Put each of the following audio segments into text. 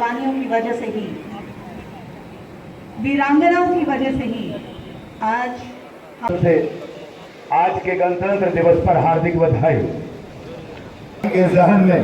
कुर्बानियों की वजह से ही, वीरांगनाओं की वजह से ही आज के गणतंत्र दिवस पर हार्दिक बधाई। के जहन में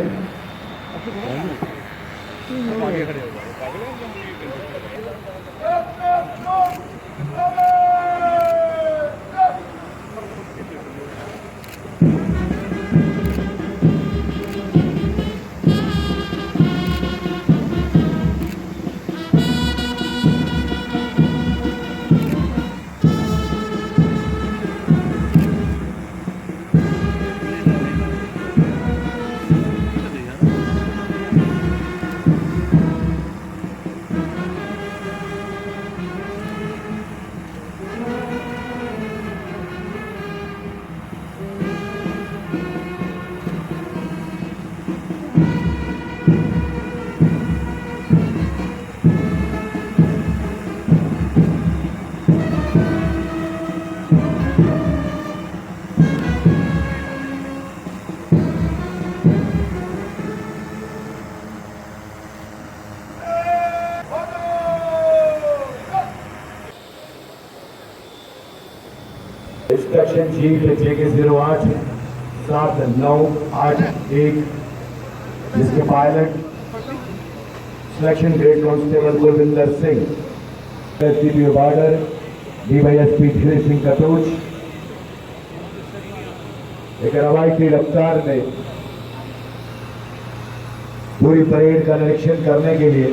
इंस्ट्रक्शन शीट JK 08 7981 जिसके pilot selection grade constable Gurvinder Singh, SDPO border DYSP धीरे सिंह कटोच एक रवायती रफ्तार में पूरी परेड का निरीक्षण करने के लिए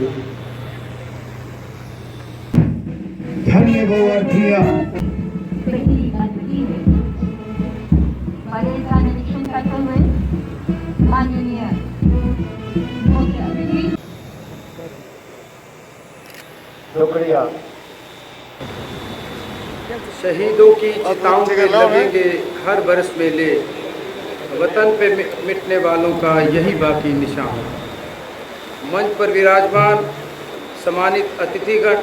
धन्य गोवर्धिया परेड का निरीक्षण करते हुए माननीय मुख्य अतिथि शुक्रिया। शहीदों की चिताओं पे लगेंगे हर बरस मेले, वतन पे मिटने वालों का यही बाकी निशान। मंच पर विराजमान सम्मानित अतिथिगण,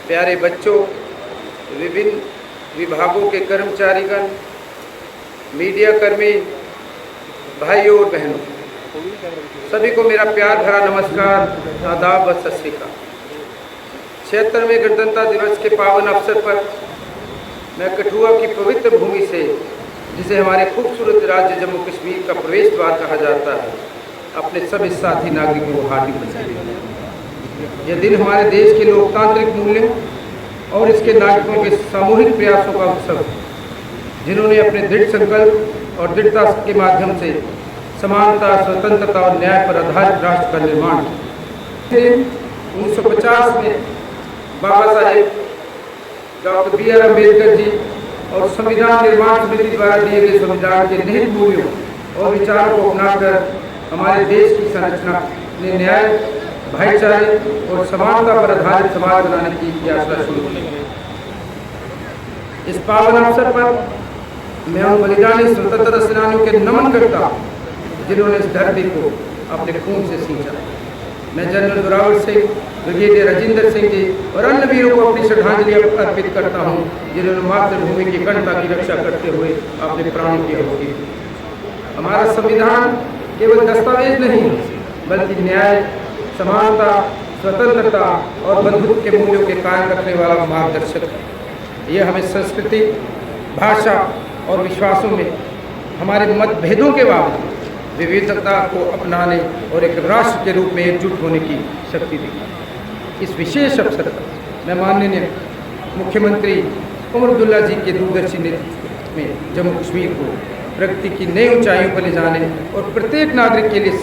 प्यारे बच्चों, विभिन्न विभागों के कर्मचारीगण, मीडिया कर्मी, भाइयों और बहनों, सभी को मेरा प्यार भरा नमस्कार, आदाब व सत श्री अकाल। 76वें गणतंत्र दिवस के पावन अवसर पर मैं कठुआ की पवित्र भूमि से, जिसे हमारे खूबसूरत राज्य जम्मू कश्मीर का प्रवेश द्वार कहा जाता है, अपने सभी साथी नागरिकों को हार्दिक बधाई। यह दिन हमारे देश के लोकतांत्रिक मूल्यों और इसके नागरिकों के सामूहिक प्रयासों का उत्सव है, जिन्होंने अपने दृढ़ संकल्प और दृढ़ता के माध्यम से समानता, स्वतंत्रता और न्याय पर आधारित राष्ट्र का निर्माण किया। 1950 में बाबा साहेब डॉक्टर BR अम्बेडकर जी और संविधान निर्माण समिति द्वारा दिए गए संविधान के निहित मूल्यों और विचारों को अपनाकर हमारे देश की संरचना ने न्याय, भाईचारे और समानता पर आधारित समाज बनाने की यात्रा शुरू की। इस पावन अवसर पर मैं उन बलिदानी स्वतंत्रता सेनानियों के नमन करता हूँ, जिन्होंने इस धरती को अपने खून से सींचा। मैं जनरल जोरावर सिंह, ब्रिगेडियर राजेंद्र सिंह जी और अन्य वीरों को अपनी श्रद्धांजलि अर्पित करता हूँ, जिन्होंने मातृभूमि की अखंडता की रक्षा करते हुए अपने प्राणों की आहुति दी। हमारा संविधान केवल दस्तावेज नहीं, बल्कि न्याय, समानता, स्वतंत्रता और बंधुत्व के मूल्यों के कायम रखने वाला मार्गदर्शक है। यह हमें संस्कृति, भाषा और विश्वासों में हमारे मतभेदों के बावजूद विविधता को अपनाने और एक राष्ट्र के रूप में एकजुट होने की शक्ति दी। इस विशेष अवसर पर मैं माननीय मुख्यमंत्री उमर अब्दुल्ला जी के दूरदर्शी नेतृत्व में जम्मू कश्मीर को प्रगति की नई ऊंचाइयों पर ले जाने और प्रत्येक नागरिक के लिए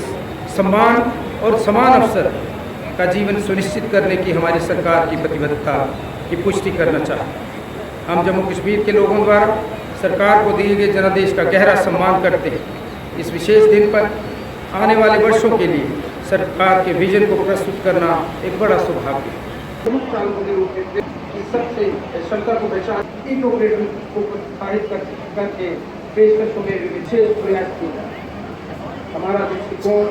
सम्मान और समान अवसर का जीवन सुनिश्चित करने की हमारी सरकार की प्रतिबद्धता की पुष्टि करना चाहते। हम जम्मू कश्मीर के लोगों द्वारा सरकार को दिए गए जनादेश का गहरा सम्मान करते हैं। इस विशेष दिन पर आने वाले वर्षों के लिए सरकार के विजन को प्रस्तुत करना एक बड़ा सौभाग्य है। सबसे क्षमता को पहचान को प्रोत्साहित करके पेशकशों में विशेष प्रयास किया। हमारा दृष्टिकोण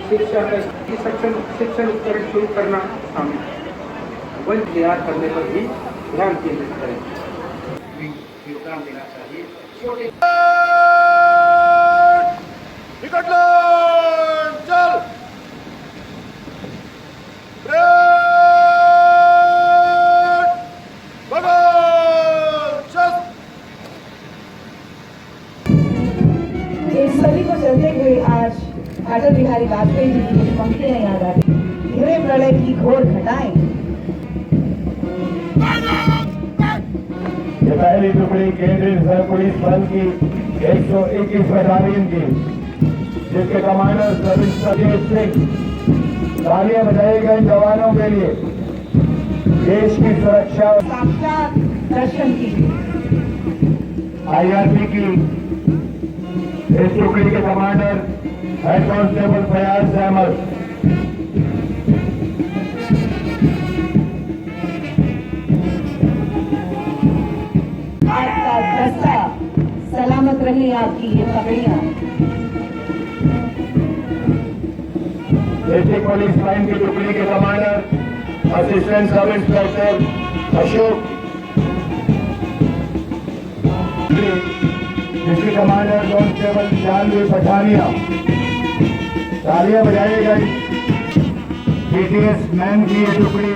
शिक्षण उपकरण शुरू करना शामिल है। वन तैयार करने पर भी ध्यान केंद्रित करें। योगदान देना चाहिए। छोटे अटल बिहारी वाजपेयी जी की पंक्तियां याद आती, घिरे प्रलय की घोर घटाएं। ये पहली टुकड़ी केंद्रीय रिजर्व पुलिस बल की 121 बटालियन की, जिसके कमांडर सब इंस्पेक्टर सिंह। तालियां बजाई गई जवानों के लिए, देश की सुरक्षा। साक्षात दर्शन की IRP की इस टुकड़ी के commander head constable Fayaz Ahmad. आपका दस्ता सलामत रही, आपकी ये पगड़ियां। डिस्ट्रिक्ट पुलिस लाइन की टुकड़ी के commander assistant sub inspector Ashok. District commander constable Janvi Pathania. तालियां बजाई गई BTS मैन की ये टुकड़ी,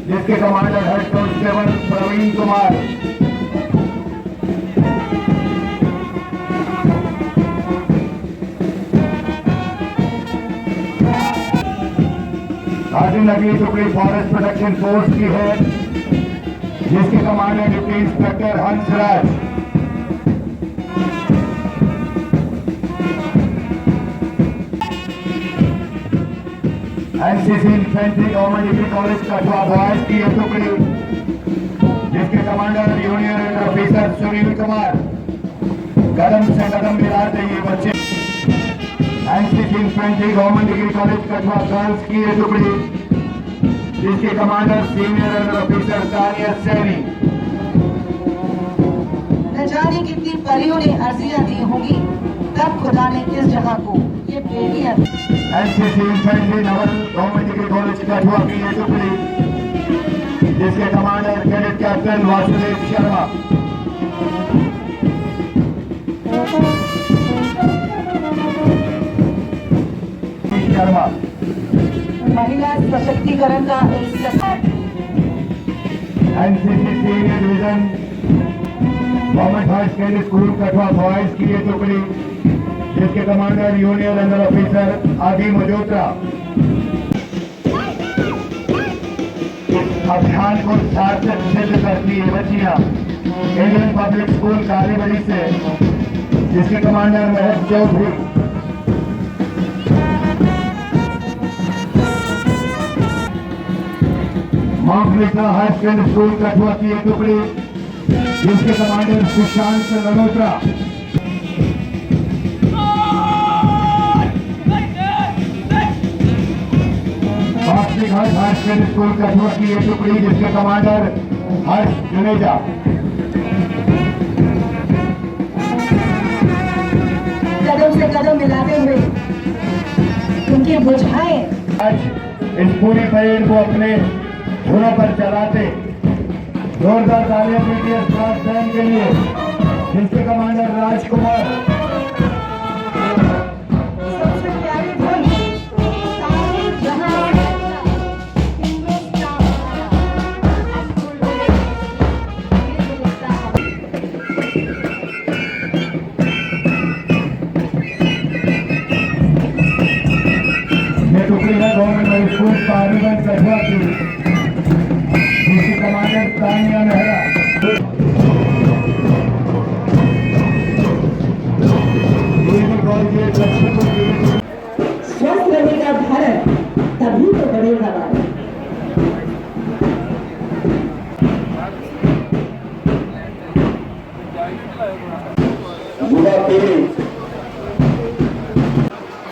जिसके commander head constable Praveen Kumar. हाजी नगरी टुकड़ी फॉरेस्ट प्रोटेक्शन फोर्स की है, जिसके commander deputy inspector Hansraj. NCC infantry government degree college Kathua boys की यह टुकड़ी, जिसके commander junior under officer Sunil Kumar. कदम से कदम मिलाते ये बच्चे। NCC infantry government degree college Kathua girls की यह टुकड़ी, जिसके commander senior under officer Tania Saini. न जाने कितनी परियों ने अर्जियां दी होंगी, तब खुदा ने इस जहां को ये बेटियां। NCC infantry Naval government degree college Kathua की ये टुकड़ी, जिसके commander cadet captain Vasudev Sharma. Sharma महिला सशक्तिकरण का एक NCC senior division government high secondary school Kathua boys की ये टुकड़ी, जिसके कमांडर जूनियर अंडर ऑफिसर आदि मजोत्रा। अभियान को सार्थक सिद्ध करती है बच्चियां इंडियन पब्लिक स्कूल कालीबड़ी से, जिसके commander Mehak Chaudhary. Mount Mishra high secondary school Kathua की ये टुकड़ी, जिसके commander Sushant Malhotra. High secondary school Kathua की ये टुकड़ी, जिसके कमांडर हर्ष जुनेजा। कदम से कदम मिलाते हुए उनकी बुझाएं। आज इस पूरी परेड को अपने धुनों पर चलाते जोरदार तालियां BTS ब्रास बैंड के लिए, जिसके कमांडर राजकुमार। सबसे प्यारी धुन सारे जहां ये टुकड़ी है government high school parliament Kathua की, जिसके कमांडर तानिया मेहरा। स्वस्थ रहेगा भारत, तभी तो बढ़ेगा भारत।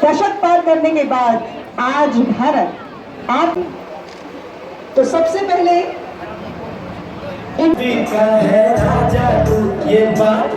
दशक पार करने के बाद आज भारत आप तो सबसे पहले का है राजा तू ये बात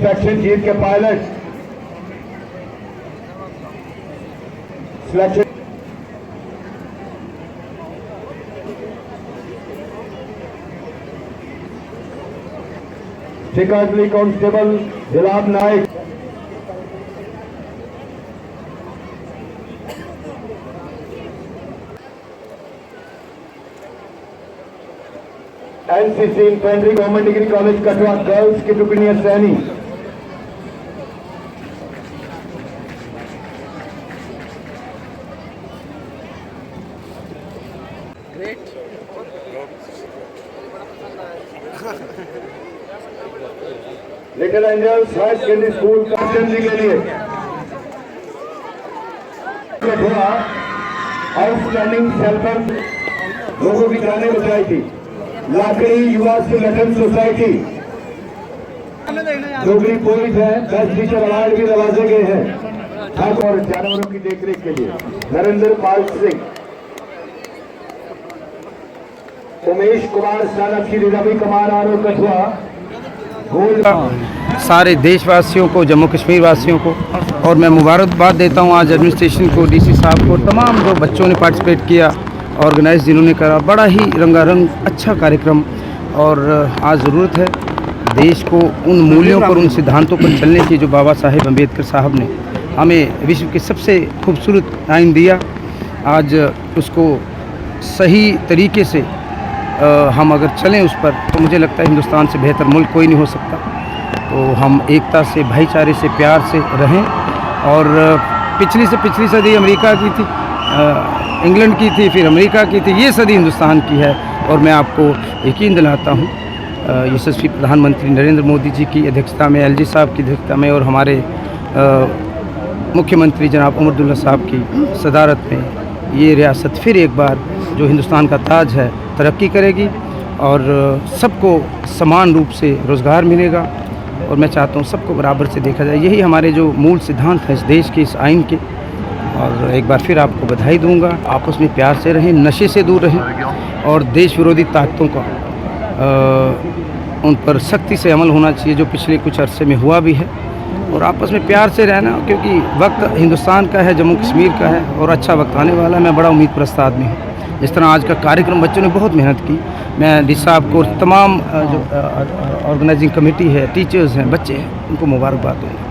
इंस्पेक्शन जीत के pilot selection Secondly, Constable Dilab Naik. NCC Infantry Government Degree College Kathua girls की टुकड़ी है Saini. Little angels high secondary school captaincy के लिए आउटस्टैंडिंग सेल्फर लोगों की जाने बचाई थी। लाकड़ी युवा संगठन सोसाइटी डोगरी पुलिस है, बेस्ट टीचर अवार्ड भी नवाजे गए हैं और जानवरों की देखरेख के लिए नरेंद्र पाल सिंह, उमेश कुमार सानप की रिजवी कमान आर कठुआ। सारे देशवासियों को, जम्मू कश्मीर वासियों को, और मैं मुबारकबाद देता हूँ आज एडमिनिस्ट्रेशन को, डीसी साहब को, तमाम जो बच्चों ने पार्टिसिपेट किया, ऑर्गेनाइज जिन्होंने करा। बड़ा ही रंगारंग अच्छा कार्यक्रम, और आज ज़रूरत है देश को उन मूल्यों पर, उन सिद्धांतों पर चलने की जो बाबा साहेब अम्बेडकर साहब ने हमें विश्व के सबसे खूबसूरत आइन दिया। आज उसको सही तरीके से हम अगर चलें उस पर, तो मुझे लगता है हिंदुस्तान से बेहतर मुल्क कोई नहीं हो सकता। तो हम एकता से, भाईचारे से, प्यार से रहें। और पिछली सदी अमेरिका की थी, इंग्लैंड की थी, फिर अमेरिका की थी, ये सदी हिंदुस्तान की है। और मैं आपको यकीन दिलाता हूँ यशस्वी प्रधानमंत्री नरेंद्र मोदी जी की अध्यक्षता में, एलजी साहब की अध्यक्षता में, और हमारे मुख्यमंत्री जनाब उमर अब्दुल्ला साहब की सदारत में ये रियासत फिर एक बार जो हिंदुस्तान का ताज है तरक्की करेगी, और सबको समान रूप से रोज़गार मिलेगा। और मैं चाहता हूँ सबको बराबर से देखा जाए। यही हमारे जो मूल सिद्धांत हैं इस देश के, इस आइन के। और एक बार फिर आपको बधाई दूंगा। आपस में प्यार से रहें, नशे से दूर रहें, और देश विरोधी ताकतों का उन पर सख्ती से अमल होना चाहिए, जो पिछले कुछ अरसे में हुआ भी है। और आपस में प्यार से रहना, क्योंकि वक्त हिंदुस्तान का है, जम्मू कश्मीर का है, और अच्छा वक्त आने वाला है। मैं बड़ा उम्मीद परस्त आदमी हूँ। जिस तरह आज का कार्यक्रम बच्चों ने बहुत मेहनत की, मैं डी साहब को, तमाम जो ऑर्गेनाइजिंग कमेटी है, टीचर्स हैं, बच्चे हैं, उनको मुबारकबाद दूँगा।